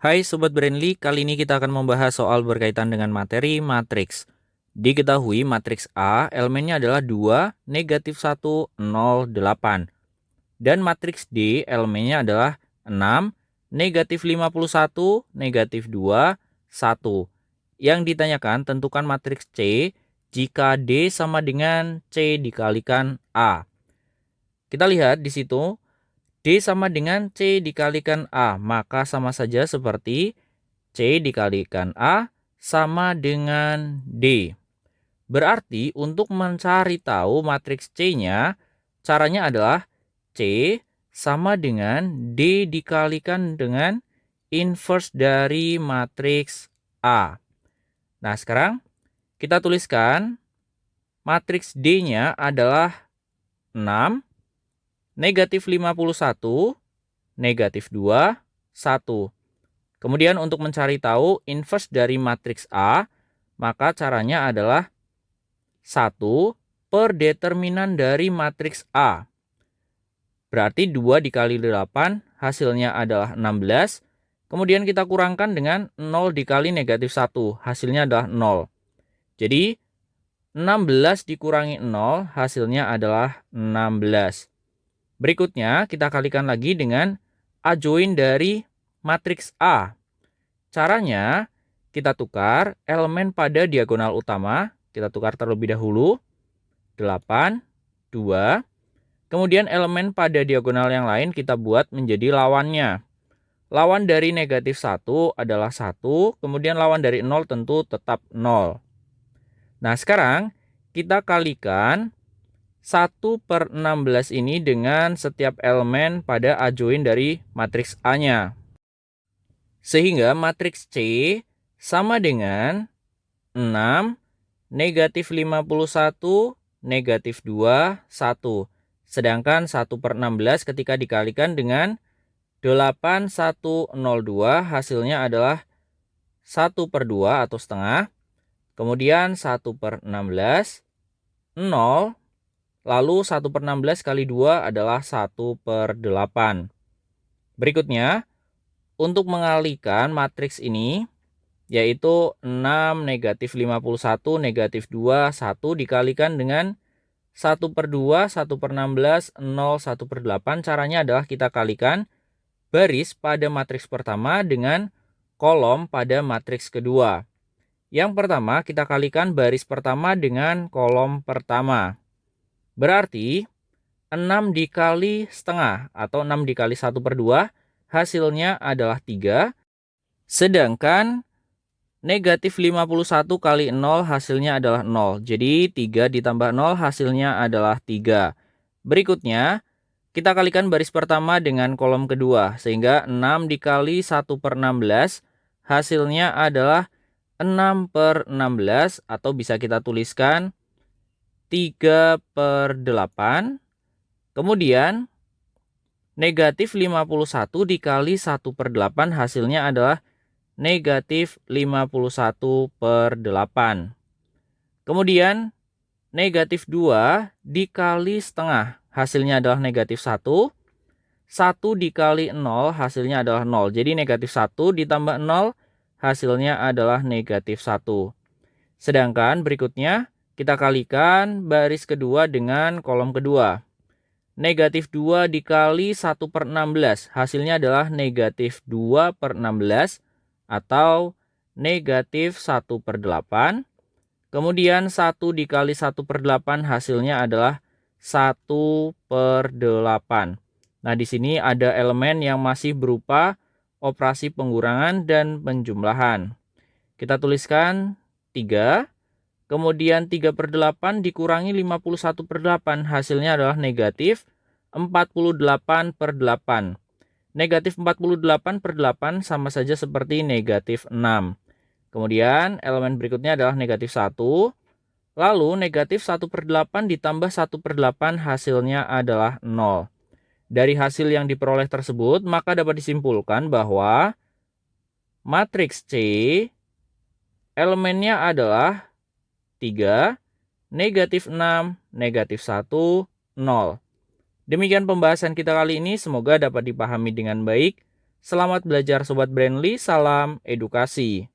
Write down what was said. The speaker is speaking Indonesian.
Hai Sobat Brandly, kali ini kita akan membahas soal berkaitan dengan materi matriks. Diketahui matriks A elemennya adalah 2, negatif 1, 0, 8. Dan matriks D elemennya adalah 6, negatif 51, negatif 2, 1. Yang ditanyakan tentukan matriks C jika D sama dengan C dikalikan A. Kita lihat di situ D sama dengan C dikalikan A, maka sama saja seperti C dikalikan A sama dengan D. Berarti untuk mencari tahu matriks C-nya, caranya adalah C sama dengan D dikalikan dengan inverse dari matriks A. Nah, sekarang kita tuliskan matriks D-nya adalah 6, negatif 51, negatif 2, 1. Kemudian untuk mencari tahu inverse dari matriks A, maka caranya adalah 1 per determinan dari matriks A. Berarti 2 dikali 8 hasilnya adalah 16. Kemudian kita kurangkan dengan 0 dikali negatif 1, hasilnya adalah 0. Jadi 16 dikurangi 0 hasilnya adalah 16. Berikutnya kita kalikan lagi dengan adjoint dari matriks A. Caranya kita tukar elemen pada diagonal utama, kita tukar terlebih dahulu, 8, 2. Kemudian elemen pada diagonal yang lain kita buat menjadi lawannya. Lawan dari negatif 1 adalah 1, kemudian lawan dari 0 tentu tetap 0. Nah sekarang kita kalikan 1/16 ini dengan setiap elemen pada adjoint dari matriks A-nya. Sehingga matriks C sama dengan 6, negatif 51, negatif 2, 1. Sedangkan 1/16 ketika dikalikan dengan 8102 hasilnya adalah 1/2 atau setengah. Kemudian 1/16, 0. Lalu 1/16 kali 2 adalah 1/8. Berikutnya, untuk mengalihkan matriks ini, yaitu 6, negatif 51, negatif 2, 1 dikalikan dengan 1/2, 1/16, 0, 1/8. Caranya adalah kita kalikan baris pada matriks pertama dengan kolom pada matriks kedua. Yang pertama, kita kalikan baris pertama dengan kolom pertama. Berarti 6 dikali setengah atau 6 dikali 1/2 hasilnya adalah 3. Sedangkan negatif 51 kali 0 hasilnya adalah 0. Jadi 3 ditambah 0 hasilnya adalah 3. Berikutnya kita kalikan baris pertama dengan kolom kedua. Sehingga 6 dikali 1/16 hasilnya adalah 6/16 atau bisa kita tuliskan 3/8. Kemudian negatif 51 dikali 1/8 hasilnya adalah negatif 51/8. Kemudian negatif 2 dikali setengah hasilnya adalah negatif 1. 1 dikali 0 hasilnya adalah 0. Jadi negatif 1 ditambah 0 hasilnya adalah negatif 1. Sedangkan berikutnya kita kalikan baris kedua dengan kolom kedua. Negatif 2 dikali 1/16 hasilnya adalah negatif 2/16 atau negatif 1/8. Kemudian 1 dikali 1/8 hasilnya adalah 1/8. Nah di sini ada elemen yang masih berupa operasi pengurangan dan penjumlahan. Kita tuliskan 3. Kemudian 3/8 dikurangi 51/8 hasilnya adalah negatif 48/8. Negatif 48/8 sama saja seperti negatif 6. Kemudian elemen berikutnya adalah negatif 1. Lalu negatif 1/8 ditambah 1/8 hasilnya adalah 0. Dari hasil yang diperoleh tersebut maka dapat disimpulkan bahwa matriks C elemennya adalah 3, negatif 6, negatif 1, 0. Demikian pembahasan kita kali ini, semoga dapat dipahami dengan baik. Selamat belajar Sobat Brandly, salam edukasi.